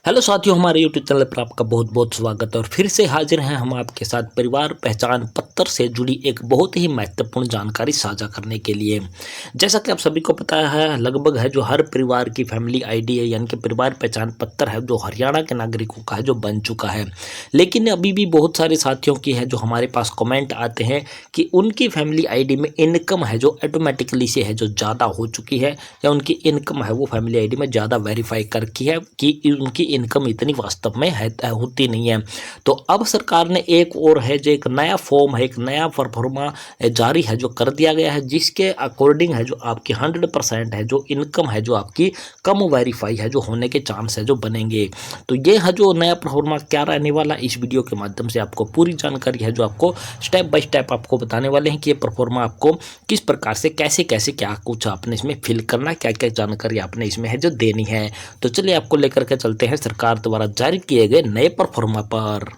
Hello साथियों, हमारे YouTube channel पर आपका बहुत बहुत स्वागत है। और फिर से हाजिर हैं हम आपके साथ परिवार पहचान पत्र से जुड़ी एक बहुत ही महत्वपूर्ण जानकारी साझा करने के लिए। जैसा कि आप सभी को पता है, लगभग है जो हर परिवार की फैमिली आईडी है, यानी कि परिवार पहचान पत्र है, जो हरियाणा के नागरिकों का है, जो बन चुका है। लेकिन अभी भी बहुत सारे साथियों की है जो हमारे पास कमेंट आते हैं कि उनकी फैमिली आईडी में इनकम है जो ऑटोमेटिकली से है जो ज़्यादा हो चुकी है, या उनकी इनकम है वो फैमिली आईडी में ज़्यादा वेरीफाई कर की है कि उनकी इनकम इतनी वास्तव में है होती नहीं है। तो अब सरकार ने एक और है जो एक नया फॉर्म है, एक नया परफॉर्मा जारी है जो कर दिया गया है, जिसके अकॉर्डिंग है जो आपकी 100% है जो इनकम है जो आपकी कम वेरीफाई है जो होने के चांस है जो बनेंगे। तो ये है जो नया परफॉर्मा क्या रहने वाला, इस वीडियो के माध्यम से आपको पूरी जानकारी है जो आपको स्टेप बाय स्टेप आपको बताने वाले हैं कि ये परफॉर्मा आपको किस प्रकार से कैसे कैसे क्या कुछ आपने इसमें फिल करना, क्या क्या जानकारी आपने इसमें है जो देनी है। तो चलिए आपको लेकर के चलते हैं सरकार द्वारा जारी किए गए नए परफॉर्मा पर।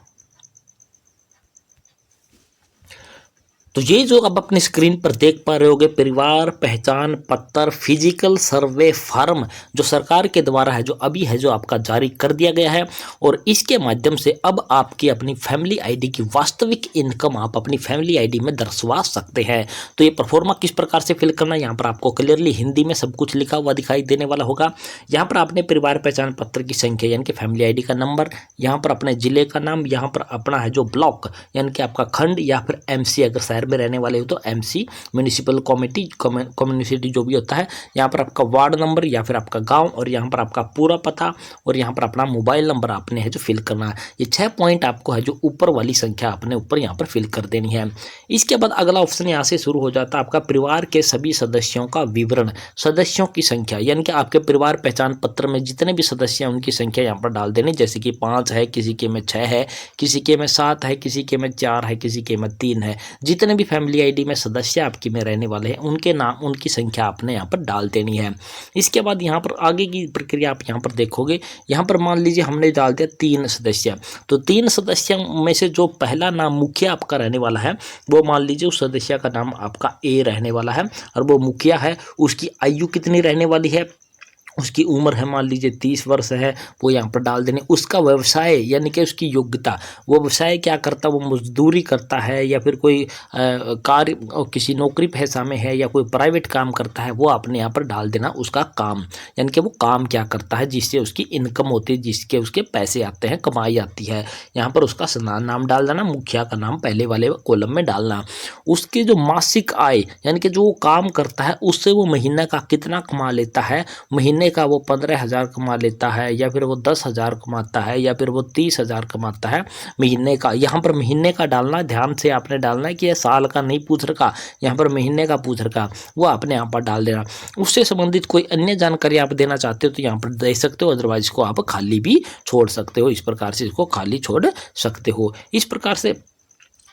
तो ये जो अब अपनी स्क्रीन पर देख पा रहे होगे, परिवार पहचान पत्र फिजिकल सर्वे फॉर्म जो सरकार के द्वारा है जो अभी है जो आपका जारी कर दिया गया है। और इसके माध्यम से अब आपकी अपनी फैमिली आईडी की वास्तविक इनकम आप अपनी फैमिली आईडी में दर्शवा सकते हैं। तो ये परफॉर्मा किस प्रकार से फिल करना, यहाँ पर आपको क्लियरली हिंदी में सब कुछ लिखा हुआ दिखाई देने वाला होगा। यहाँ पर आपने परिवार पहचान पत्र की संख्या यानी कि फैमिली आईडी का नंबर, यहाँ पर अपने जिले का नाम, यहाँ पर अपना है जो ब्लॉक यानी कि आपका खंड या फिर एमसी, अगर शहर में रहने वाले हो तो एमसी म्यूनिसिपल कमेटी कम्युनिटी जो भी होता है, यहाँ पर आपका वार्ड नंबर या फिर आपका गांव, और यहाँ पर आपका पूरा पता, और यहाँ पर अपना मोबाइल नंबर आपने है जो फिल करना है। ये 6 पॉइंट आपको है जो ऊपर वाली संख्या आपने ऊपर यहाँ पर फिल कर देनी है। इसके बाद अगला ऑप्शन यहाँ से शुरू हो जाता है आपका परिवार के सभी सदस्यों का विवरण, सदस्यों की संख्या, यानी कि आपके परिवार पहचान पत्र में जितने भी सदस्य हैं उनकी संख्या यहाँ पर डाल देनी। जैसे कि 5 है, किसी के में 6 है, किसी के में 7 है, किसी के में 4 है, किसी के में 3 है। जितने भी फैमिली आईडी में सदस्य आपकी में रहने वाले हैं उनके नाम उनकी संख्या आपने यहाँ पर डाल देनी है। इसके बाद यहाँ पर आगे की प्रक्रिया आप यहाँ पर देखोगे। यहाँ पर मान लीजिए हमने डाल दिया 3 सदस्य, तो 3 सदस्यों में से जो पहला नाम मुखिया आपका रहने वाला है वो मान लीजिए उस सदस्य का नाम आपका ए रहने वाला है, और वो मुखिया है। उसकी आयु कितनी रहने वाली है, उसकी उम्र है मान लीजिए 30 वर्ष है, वो यहाँ पर डाल देने। उसका व्यवसाय यानी कि उसकी योग्यता, वो व्यवसाय क्या करता है, वो मजदूरी करता है या फिर कोई कार्य किसी नौकरी पेशा में है या कोई प्राइवेट काम करता है, वो आपने यहाँ पर डाल देना उसका काम, यानी कि वो काम क्या करता है जिससे उसकी इनकम होती है, जिसके उसके पैसे आते हैं, कमाई आती है। यहाँ पर उसका नाम डाल देना, मुखिया का नाम पहले वाले कॉलम में डालना। उसकी जो मासिक आय यानी कि जो वो काम करता है उससे वो महीने का कितना कमा लेता है, महीने का वो 15,000 कमा लेता है या फिर वो 10,000 कमाता है या फिर वो 30,000 कमाता है महीने का। यहाँ पर महीने का डालना, ध्यान से आपने डालना है कि ये साल का नहीं पूछ रखा, यहाँ पर महीने का पूछ रखा, वो आपने यहाँ पर डाल देना। उससे संबंधित कोई अन्य जानकारी आप देना चाहते हो तो यहाँ पर दे सकते हो, अदरवाइज को आप खाली भी छोड़ सकते हो। इस प्रकार से इसको खाली छोड़ सकते हो। इस प्रकार से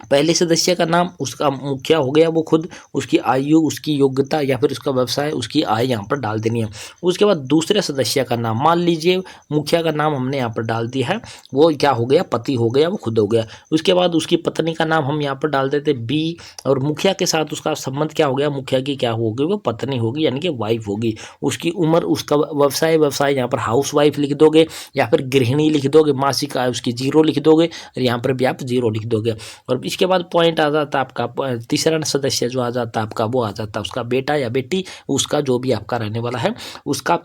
पहले सदस्य का नाम, उसका मुखिया हो गया वो खुद, उसकी आयु, उसकी योग्यता या फिर उसका व्यवसाय, उसकी आय यहाँ पर डाल देनी है। उसके बाद दूसरे सदस्य का नाम, मान लीजिए मुखिया का नाम हमने यहाँ पर डाल दिया है, वो क्या हो गया, पति हो गया, वो खुद हो गया। उसके बाद उसकी पत्नी का नाम हम यहाँ पर डाल देते बी, और मुखिया के साथ उसका संबंध क्या हो गया, मुखिया की क्या होगी, वो पत्नी होगी यानी कि वाइफ होगी। उसकी उम्र, उसका व्यवसाय यहाँ पर हाउस वाइफ लिख दोगे या फिर गृहिणी लिख दोगे, मासिक आय उसकी 0 लिख दोगे, और यहाँ पर भी आप 0 लिख दोगे। और इसके बाद पॉइंट आ जाता है आपका तीसरा सदस्य जो आ जाता है आपका, वो आ जाता है उसका बेटा या बेटी, उसका जो भी आपका रहने वाला है, उसका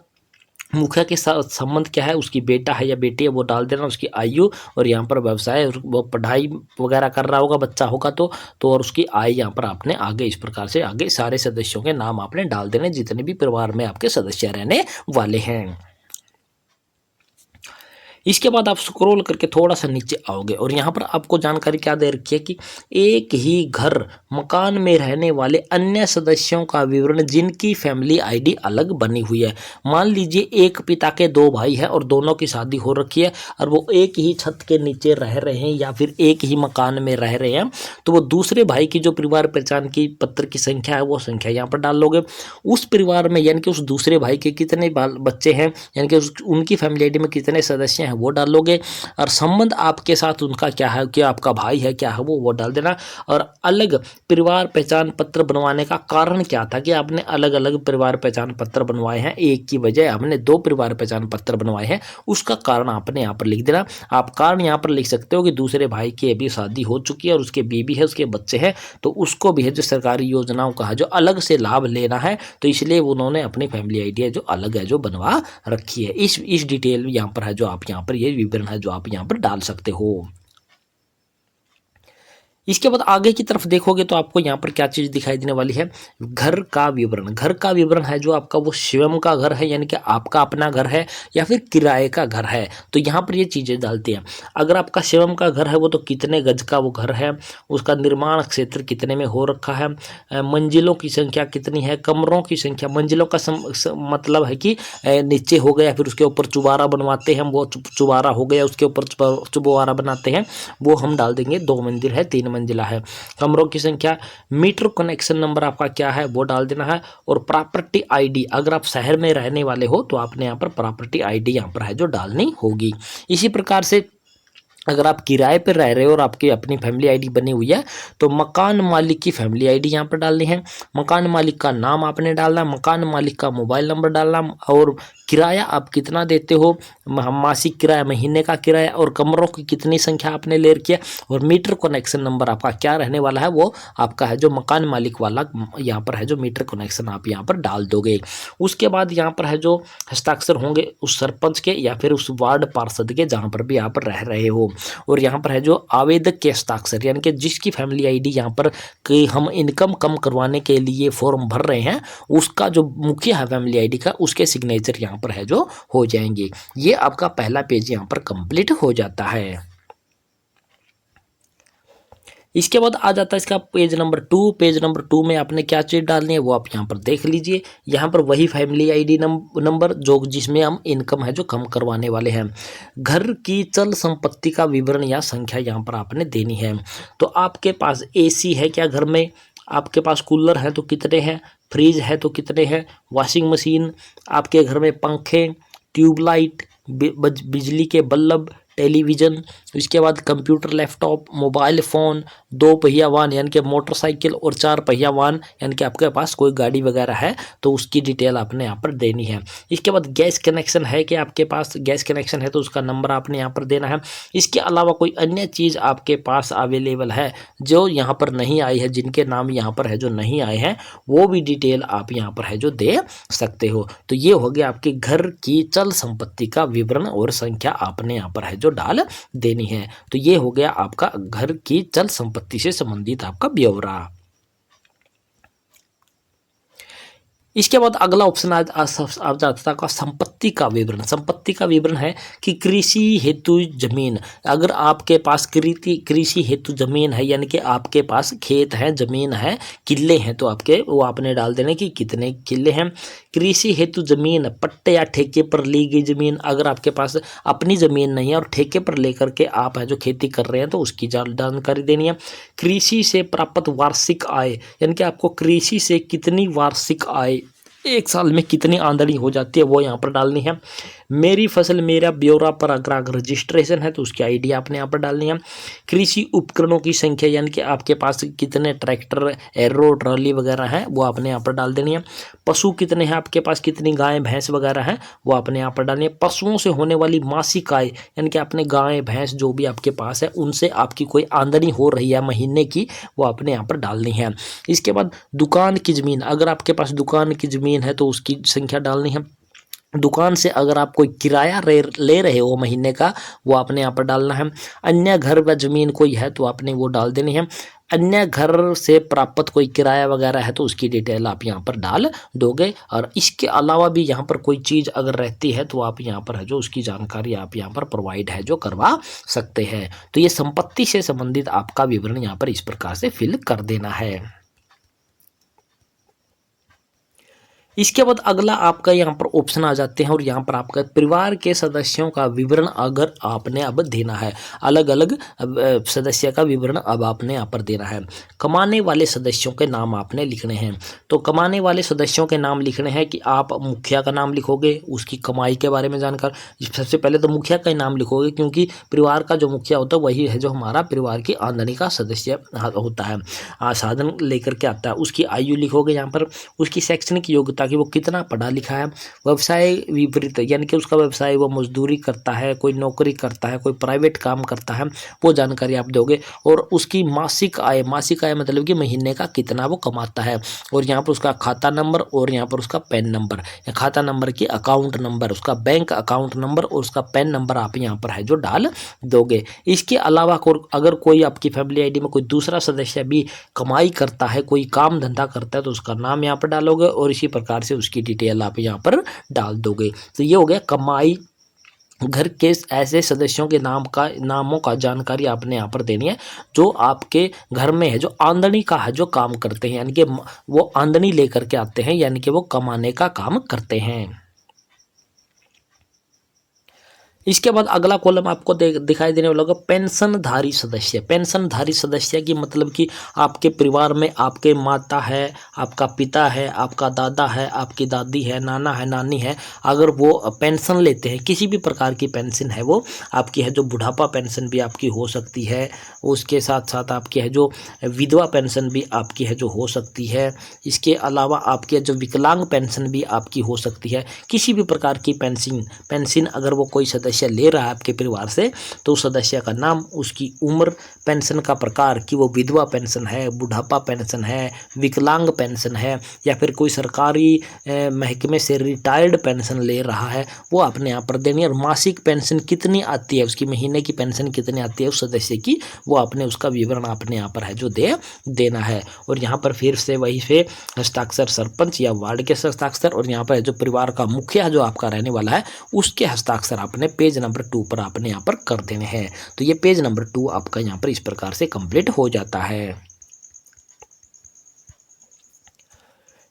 मुखिया के साथ संबंध क्या है, उसकी बेटा है या बेटी है वो डाल देना, उसकी आयु, और यहाँ पर व्यवसाय, वो पढ़ाई वगैरह कर रहा होगा, बच्चा होगा तो और उसकी आय यहाँ पर आपने आगे इस प्रकार से आगे सारे सदस्यों के नाम आपने डाल देने जितने भी परिवार में आपके सदस्य रहने वाले हैं। इसके बाद आप स्क्रॉल करके थोड़ा सा नीचे आओगे और यहाँ पर आपको जानकारी क्या दे रखी है कि एक ही घर मकान में रहने वाले अन्य सदस्यों का विवरण जिनकी फैमिली आईडी अलग बनी हुई है। मान लीजिए एक पिता के 2 भाई हैं और दोनों की शादी हो रखी है और वो एक ही छत के नीचे रह रहे हैं या फिर एक ही मकान में रह रहे हैं, तो वो दूसरे भाई की जो परिवार पहचान की पत्र की संख्या है वो संख्या यहाँ पर डाल लोगे। उस परिवार में यानी कि उस दूसरे भाई के कितने बच्चे हैं, यानी कि उनकी फैमिली आईडी में कितने सदस्य हैं है वो डालोगे, और संबंध आपके साथ उनका क्या है, कि आपका भाई है क्या है वो डाल देना। और अलग परिवार पहचान पत्र बनवाने का कारण क्या था, कि आपने अलग अलग परिवार पहचान पत्र बनवाए हैं, एक की बजाय आपने 2 परिवार पहचान पत्र बनवाए हैं, उसका कारण आपने यहाँ पर लिख देना। आप कारण यहाँ पर लिख सकते हो कि दूसरे भाई की अभी शादी हो चुकी है और उसके बीबी है, उसके बच्चे हैं, तो उसको भी है जो सरकारी योजनाओं का है जो अलग से लाभ लेना है, तो इसलिए उन्होंने अपनी फैमिली आईडी है जो अलग है जो बनवा रखी है। इस डिटेल यहाँ पर है जो आप यहाँ पर ये विवरण है जो आप यहाँ पर डाल सकते हो। इसके बाद आगे की तरफ देखोगे तो आपको यहाँ पर क्या चीज़ दिखाई देने वाली है, घर का विवरण। घर का विवरण है जो आपका वो स्वयं का घर है, यानी कि आपका अपना घर है, या फिर किराए का घर है, तो यहाँ पर ये चीज़ें डालती हैं। अगर आपका स्वयं का घर है वो तो कितने गज का वो घर है, उसका निर्माण क्षेत्र कितने में हो रखा है, मंजिलों की संख्या कितनी है, कमरों की संख्या, मंजिलों का मतलब है कि नीचे हो गया फिर उसके ऊपर चुबारा बनवाते हैं हम, वो चुबारा हो गया उसके ऊपर चुबारा बनाते हैं, वो हम डाल देंगे 2 मंजिल है 3 मंजिला है। कमरों की संख्या, मीटर कनेक्शन नंबर आपका क्या है वो डाल देना है, और प्रॉपर्टी आईडी, अगर आप शहर में रहने वाले हो तो आपने यहाँ पर प्रॉपर्टी आईडी यहाँ पर है जो डालनी होगी। इसी प्रकार से अगर आप किराए पर रह रहे हो और आपकी अपनी फैमिली आईडी बनी हुई है तो मकान मालिक की फैमिली आईडी यहाँ पर डालनी है, मकान मालिक का नाम आपने डालना, मकान मालिक का मोबाइल नंबर डालना, और किराया आप कितना देते हो, मासिक किराया, महीने का किराया, और कमरों की कितनी संख्या आपने ले रखी है, और मीटर कनेक्शन नंबर आपका क्या रहने वाला है वो आपका है जो मकान मालिक वाला यहाँ पर है जो मीटर कनेक्शन आप यहाँ पर डाल दोगे। उसके बाद यहाँ पर है जो हस्ताक्षर होंगे उस सरपंच के या फिर उस वार्ड पार्षद के जहाँ पर भी आप रह रहे हो, और यहाँ पर है जो आवेदक के हस्ताक्षर, यानी कि जिसकी फैमिली आईडी यहाँ पर कि हम इनकम कम करवाने के लिए फॉर्म भर रहे हैं उसका जो मुखिया है फैमिली आईडी का उसके सिग्नेचर यहाँ पर है जो हो जाएंगे। ये आपका पहला पेज यहाँ पर कंप्लीट हो जाता है। इसके बाद आ जाता है इसका पेज नंबर 2। पेज नंबर 2 में आपने क्या चीज़ डालनी है वो आप यहाँ पर देख लीजिए। यहाँ पर वही फैमिली आईडी नंबर जो जिसमें हम इनकम है जो कम करवाने वाले हैं। घर की चल संपत्ति का विवरण या संख्या यहाँ पर आपने देनी है। तो आपके पास एसी है क्या घर में, आपके पास कूलर है तो कितने हैं, फ्रिज है तो कितने हैं, वॉशिंग मशीन, आपके घर में पंखे, ट्यूबलाइट, बिजली के बल्ब, टेलीविज़न, इसके बाद कंप्यूटर, लैपटॉप, मोबाइल फ़ोन, 2 पहिया वाहन यानी कि मोटरसाइकिल, और 4 पहिया वाहन यानी कि आपके पास कोई गाड़ी वगैरह है तो उसकी डिटेल आपने यहाँ पर देनी है। इसके बाद गैस कनेक्शन है कि आपके पास गैस कनेक्शन है तो उसका नंबर आपने यहाँ पर देना है। इसके अलावा कोई अन्य चीज़ आपके पास अवेलेबल है जो यहाँ पर नहीं आई है, जिनके नाम यहाँ पर है जो नहीं आए हैं वो भी डिटेल आप यहाँ पर है जो दे सकते हो। तो ये हो गया आपके घर की चल संपत्ति का विवरण और संख्या आपने यहाँ पर है जो डाल देनी है। तो ये हो गया आपका घर की चल संपत्ति से संबंधित आपका ब्यौरा। इसके बाद अगला ऑप्शन आ जाता है संपत्ति का विवरण। संपत्ति का विवरण है कि कृषि हेतु जमीन, अगर आपके पास कृषि हेतु जमीन है यानी कि आपके पास खेत है, जमीन है, किले हैं तो आपके वो आपने डाल देने कि कितने किले हैं। कृषि हेतु जमीन पट्टे या ठेके पर ली गई जमीन, अगर आपके पास अपनी जमीन नहीं है और ठेके पर लेकर के आप है जो खेती कर रहे हैं तो उसकी जानकारी देनी है। कृषि से प्राप्त वार्षिक आय, यानी कि आपको कृषि से कितनी वार्षिक आय, एक साल में कितनी आमदनी हो जाती है वो यहाँ पर डालनी है। मेरी फसल मेरा ब्यौरा पर अगर रजिस्ट्रेशन है तो उसकी आईडी आपने यहाँ पर डालनी है। कृषि उपकरणों की संख्या, यानी कि आपके पास कितने ट्रैक्टर, एरो, ट्रॉली वगैरह हैं वो आपने यहाँ पर डाल देनी है। पशु कितने हैं आपके पास, कितनी गाय भैंस वगैरह हैं वो आपने यहाँ पर डालनी है। पशुओं से होने वाली मासिक आय, यानी कि आपने गाय भैंस जो भी आपके पास है उनसे आपकी कोई आमदनी हो रही है महीने की वो आपने यहाँ पर डालनी है। इसके बाद दुकान की ज़मीन, अगर आपके पास दुकान की ज़मीन है तो उसकी संख्या डालनी है। दुकान से अगर आप कोई किराया ले रहे हो महीने का वो आपने यहाँ पर डालना है। अन्य घर व जमीन कोई है तो आपने वो डाल देनी है। अन्य घर से प्राप्त कोई किराया वगैरह है तो उसकी डिटेल आप यहाँ पर डाल दोगे। और इसके अलावा भी यहाँ पर कोई चीज़ अगर रहती है तो आप यहाँ पर है जो उसकी जानकारी आप यहाँ पर प्रोवाइड है जो करवा सकते हैं। तो ये संपत्ति से संबंधित आपका विवरण यहाँ पर इस प्रकार से फिल कर देना है। इसके बाद अगला आपका यहाँ पर ऑप्शन आ जाते हैं और यहाँ पर आपका परिवार के सदस्यों का विवरण अगर आपने अब देना है, अलग अलग सदस्य का विवरण अब आपने यहाँ पर देना है। कमाने वाले सदस्यों के नाम आपने लिखने हैं। तो कमाने वाले सदस्यों के नाम लिखने हैं कि आप मुखिया का नाम लिखोगे, उसकी कमाई के बारे में जानकर सबसे पहले तो मुखिया का ही नाम लिखोगे, क्योंकि परिवार का जो मुखिया होता है वही है जो हमारा परिवार की आमदनी का सदस्य होता है, साधन लेकर के आता है। उसकी आयु लिखोगे यहाँ पर, उसकी शैक्षणिक योग्यता कि वो कितना पढ़ा लिखा है, व्यवसाय विपरीत यानी कि उसका व्यवसाय वो मजदूरी करता है, कोई नौकरी करता है, कोई प्राइवेट काम करता है, वो जानकारी आप दोगे। और उसकी मासिक आय मतलब कि महीने का कितना वो कमाता है, और यहाँ पर उसका खाता नंबर और यहाँ पर उसका पैन नंबर, खाता नंबर की अकाउंट नंबर, उसका बैंक अकाउंट नंबर और उसका पैन नंबर आप यहाँ पर है जो डाल दोगे। इसके अलावा अगर कोई आपकी फैमिली आईडी में कोई दूसरा सदस्य भी कमाई करता है, कोई काम धंधा करता है, तो उसका नाम यहाँ पर डालोगे और इसी प्रकार से उसकी डिटेल आप यहाँ पर डाल दोगे। तो ये हो गया कमाई। घर के ऐसे सदस्यों के नामों का जानकारी आपने यहाँ पर देनी है जो आपके घर में है, जो आमदनी का है, जो काम करते हैं, यानी कि वो आमदनी लेकर के आते हैं, यानी कि वो कमाने का काम करते हैं। इसके बाद अगला कॉलम आपको दिखाई देने वाला होगा पेंशनधारी सदस्य। पेंशनधारी सदस्य की मतलब कि आपके परिवार में आपके माता है, आपका पिता है, आपका दादा है, आपकी दादी है, नाना है, नानी है, अगर वो पेंशन लेते हैं, किसी भी प्रकार की पेंशन है वो आपकी है, जो बुढ़ापा पेंशन भी आपकी हो सकती है, उसके साथ साथ आपकी है जो विधवा पेंशन भी आपकी है जो हो सकती है। इसके अलावा आपके जो विकलांग पेंशन भी आपकी हो सकती है। किसी भी प्रकार की पेंशन अगर वो कोई सदस्य ले रहा है आपके परिवार से, तो उस सदस्य का नाम, उसकी उम्र, पेंशन का प्रकार कि वो विधवा पेंशन है, बुढ़ापा पेंशन है, विकलांग पेंशन है, या फिर कोई सरकारी महकमे से रिटायर्ड पेंशन ले रहा है, वो आपने यहाँ पर देनी है। और मासिक पेंशन कितनी आती है, उसकी महीने की पेंशन कितनी आती है उस सदस्य की, वो आपने उसका विवरण आपने यहाँ पर है जो देना है। और यहाँ पर फिर से वही से हस्ताक्षर सरपंच या वार्ड के हस्ताक्षर, और यहाँ पर जो परिवार का मुखिया जो आपका रहने वाला है उसके हस्ताक्षर आपने पेज नंबर 2 पर आपने यहाँ पर कर देने हैं। तो ये पेज नंबर 2 आपका यहाँ पर इस प्रकार से कंप्लीट हो जाता है।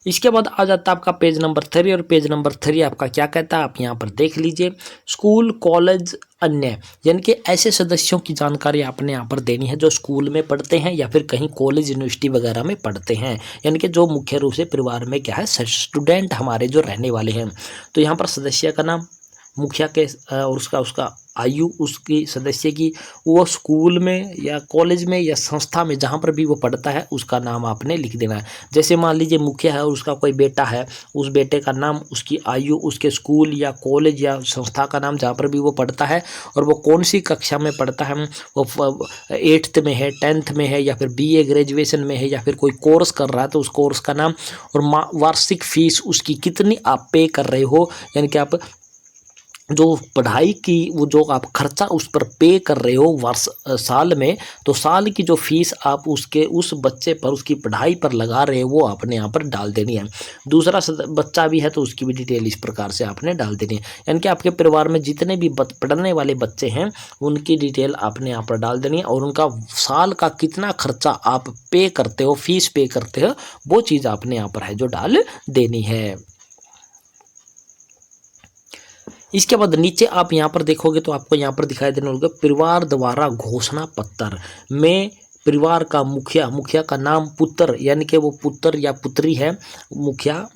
इसके बाद आ जाता है आपका पेज नंबर 3, और पेज नंबर 3 आपका क्या कहता है आप यहाँ पर देख लीजिए। स्कूल, कॉलेज, अन्य, यानी कि ऐसे सदस्यों की जानकारी आपने यहाँ पर देनी है जो स्कूल में पढ़ते हैं या फिर कहीं कॉलेज यूनिवर्सिटी वगैरह में पढ़ते हैं, यानी कि जो मुख्य रूप से परिवार में क्या है स्टूडेंट हमारे जो रहने वाले हैं। तो यहाँ पर सदस्य का नाम, मुखिया के और उसका आयु, उसकी सदस्य की, वो स्कूल में या कॉलेज में या संस्था में जहाँ पर भी वो पढ़ता है उसका नाम आपने लिख देना है। जैसे मान लीजिए मुखिया है और उसका कोई बेटा है, उस बेटे का नाम, उसकी आयु, उसके स्कूल या कॉलेज या संस्था का नाम जहाँ पर भी वो पढ़ता है, और वो कौन सी कक्षा में पढ़ता है, वो 8th में है, 10th में है, या फिर BA ग्रेजुएशन में है, या फिर कोई कोर्स कर रहा है तो उस कोर्स का नाम, और वार्षिक फीस उसकी कितनी आप पे कर रहे हो, यानी कि आप जो पढ़ाई की वो जो आप खर्चा उस पर पे कर रहे हो साल में, तो साल की जो फीस आप उस बच्चे पर, उसकी पढ़ाई पर लगा रहे हो, वो आपने यहाँ पर डाल देनी है। दूसरा बच्चा भी है तो उसकी भी डिटेल इस प्रकार से आपने डाल देनी है, यानी कि आपके परिवार में जितने भी पढ़ने वाले बच्चे हैं उनकी डिटेल आपने यहाँ पर डाल देनी है, और उनका साल का कितना खर्चा आप पे करते हो, फीस पे करते हो, वो चीज़ आपने यहाँ पर है जो डाल देनी है। इसके बाद नीचे आप यहाँ पर देखोगे तो आपको यहाँ पर दिखाई देने होगा परिवार द्वारा घोषणा पत्र में परिवार का मुखिया का नाम, पुत्र यानी कि वो पुत्र या पुत्री है, मुखिया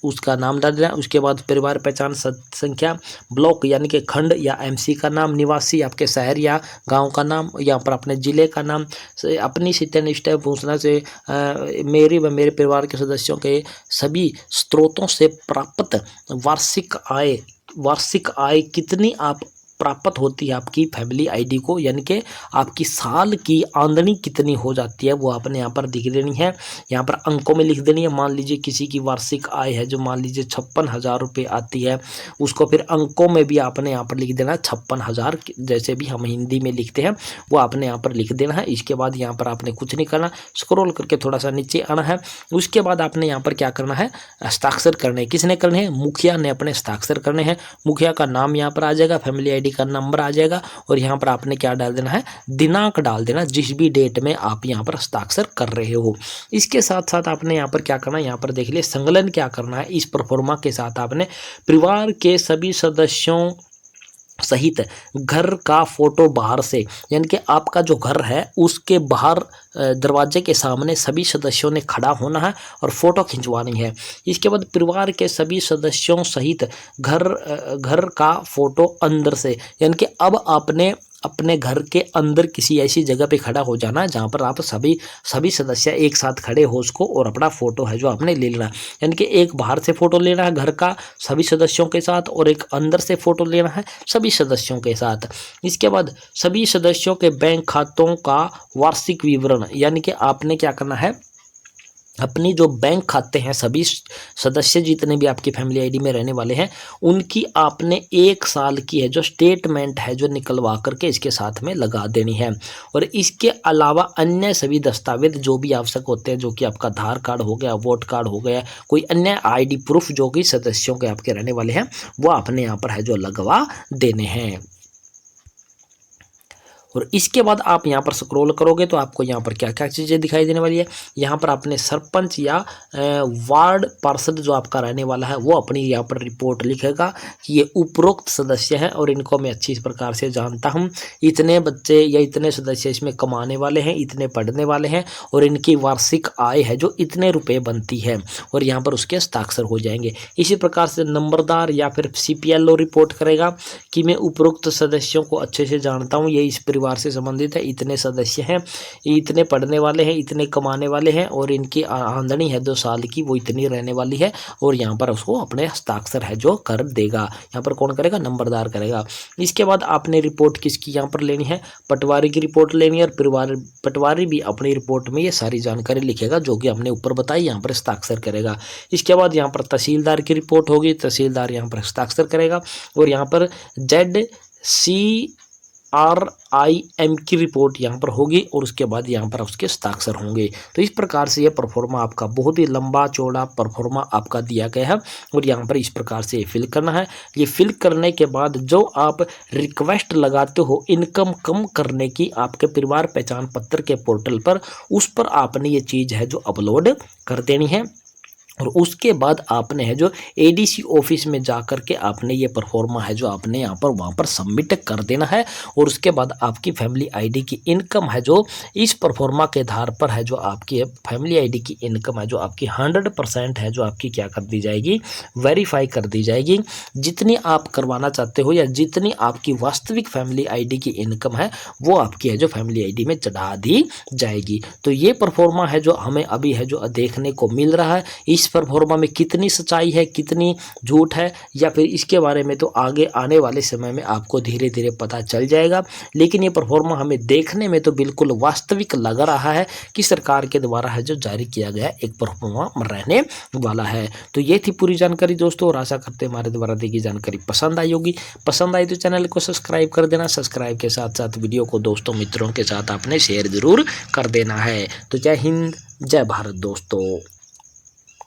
उसका नाम डाल देना। उसके बाद परिवार पहचान संख्या, ब्लॉक यानी कि खंड या MC का नाम, निवासी आपके शहर या गांव का नाम, यहाँ पर अपने ज़िले का नाम, अपनी सत्यनिष्ठ पूछना से मेरे व मेरे परिवार के सदस्यों के सभी स्रोतों से प्राप्त वार्षिक आय कितनी आप प्राप्त होती है आपकी फैमिली आईडी को, यानी कि आपकी साल की आमदनी कितनी हो जाती है वो आपने यहाँ पर लिख देनी है। यहाँ पर अंकों में लिख देनी है। मान लीजिए किसी की वार्षिक आय है जो मान लीजिए 56,000 रुपये आती है, उसको फिर अंकों में भी आपने यहाँ पर लिख देना है 56,000, जैसे भी हम हिंदी में लिखते हैं वो आपने यहाँ पर लिख देना है। इसके बाद यहाँ पर आपने कुछ नहीं करना, स्क्रॉल करके थोड़ा सा नीचे आना है। उसके बाद आपने यहाँ पर क्या करना है, हस्ताक्षर करने। किसने करने हैं, मुखिया ने अपने हस्ताक्षर करने हैं। मुखिया का नाम यहाँ पर आ जाएगा, फैमिली आईडी का नंबर आ जाएगा और यहाँ पर आपने क्या डाल देना है, दिनांक डाल देना, जिस भी डेट में आप यहाँ पर हस्ताक्षर कर रहे हो। इसके साथ साथ आपने यहाँ पर क्या करना है, यहाँ पर देख लिए संकलन क्या करना है। इस प्रोफार्मा के साथ आपने परिवार के सभी सदस्यों सहित घर का फोटो बाहर से, यानी कि आपका जो घर है उसके बाहर दरवाजे के सामने सभी सदस्यों ने खड़ा होना है और फोटो खिंचवानी है। इसके बाद परिवार के सभी सदस्यों सहित घर का फोटो अंदर से, यानी कि अब आपने अपने घर के अंदर किसी ऐसी जगह पे खड़ा हो जाना जहाँ पर आप सभी सदस्य एक साथ खड़े हो उसको और अपना फोटो है जो आपने ले लेना। यानी कि एक बाहर से फोटो लेना है घर का सभी सदस्यों के साथ और एक अंदर से फोटो लेना है सभी सदस्यों के साथ। इसके बाद सभी सदस्यों के बैंक खातों का वार्षिक विवरण, यानी कि आपने क्या करना है, अपनी जो बैंक खाते हैं सभी सदस्य जितने भी आपकी फैमिली आईडी में रहने वाले हैं उनकी आपने 1 साल की है जो स्टेटमेंट है जो निकलवा करके इसके साथ में लगा देनी है। और इसके अलावा अन्य सभी दस्तावेज जो भी आवश्यक होते हैं, जो कि आपका आधार कार्ड हो गया, वोट कार्ड हो गया, कोई अन्य आईडी प्रूफ जो कि सदस्यों के आपके रहने वाले हैं, वो आपने यहाँ पर है जो लगवा देने हैं। और इसके बाद आप यहाँ पर स्क्रॉल करोगे तो आपको यहाँ पर क्या क्या चीज़ें दिखाई देने वाली है। यहाँ पर आपने सरपंच या वार्ड पार्षद जो आपका रहने वाला है वो अपनी यहाँ पर रिपोर्ट लिखेगा कि ये उपरोक्त सदस्य हैं और इनको मैं अच्छी प्रकार से जानता हूँ, इतने बच्चे या इतने सदस्य इसमें कमाने वाले हैं, इतने पढ़ने वाले हैं और इनकी वार्षिक आय है जो इतने रुपये बनती है, और यहाँ पर उसके हस्ताक्षर हो जाएंगे। इसी प्रकार से नंबरदार या फिर CPLO रिपोर्ट करेगा कि मैं उपरोक्त सदस्यों को अच्छे से जानता हूँ, ये इस परिवार से संबंधित है, इतने सदस्य हैं, इतने पढ़ने वाले हैं, इतने कमाने वाले हैं और इनकी आमदनी है 2 साल की वो इतनी रहने वाली है, और यहाँ पर उसको अपने हस्ताक्षर है जो कर देगा। यहाँ पर कौन करेगा, नंबरदार करेगा। इसके बाद आपने रिपोर्ट किसकी यहाँ पर लेनी है, पटवारी की रिपोर्ट लेनी है, और पटवारी भी अपनी रिपोर्ट में ये सारी जानकारी लिखेगा जो कि हमने ऊपर बताई, यहाँ पर हस्ताक्षर करेगा। इसके बाद यहाँ पर तहसीलदार की रिपोर्ट होगी, तहसीलदार यहाँ पर हस्ताक्षर करेगा, और यहाँ पर ZCRIM की रिपोर्ट यहाँ पर होगी और उसके बाद यहाँ पर उसके हस्ताक्षर होंगे। तो इस प्रकार से ये परफॉर्मा आपका बहुत ही लंबा चौड़ा परफॉर्मा आपका दिया गया है और यहाँ पर इस प्रकार से फिल करना है। ये फिल करने के बाद जो आप रिक्वेस्ट लगाते हो इनकम कम करने की आपके परिवार पहचान पत्र के पोर्टल पर, उस पर आपने ये चीज़ है जो अपलोड कर देनी है। और उसके बाद आपने है जो ADC ऑफिस में जा कर के आपने ये परफॉर्मा है जो आपने यहाँ पर वहाँ पर सबमिट कर देना है। और उसके बाद आपकी फैमिली आईडी की इनकम है जो इस परफॉर्मा के आधार पर है जो आपकी फैमिली आईडी की इनकम है जो आपकी 100% है जो आपकी क्या कर दी जाएगी, वेरीफाई कर दी जाएगी। जितनी आप करवाना चाहते हो या जितनी आपकी वास्तविक फैमिली आईडी की इनकम है वो आपकी है जो फैमिली आईडी में चढ़ा दी जाएगी। तो ये परफॉर्मा है जो हमें अभी है जो देखने को मिल रहा है। इस परफॉर्मा में कितनी सच्चाई है, कितनी झूठ है, या फिर इसके बारे में तो आगे आने वाले समय में आपको धीरे धीरे पता चल जाएगा। लेकिन ये परफॉर्मा हमें देखने में तो बिल्कुल वास्तविक लग रहा है कि सरकार के द्वारा है जो जारी किया गया एक परफॉर्मा रहने वाला है। तो ये थी पूरी जानकारी दोस्तों, और आशा करते हैं हमारे द्वारा दी गई जानकारी पसंद आई होगी। पसंद आई तो चैनल को सब्सक्राइब कर देना, सब्सक्राइब के साथ साथ वीडियो को दोस्तों मित्रों के साथ आपने शेयर जरूर कर देना है। तो जय हिंद, जय भारत दोस्तों।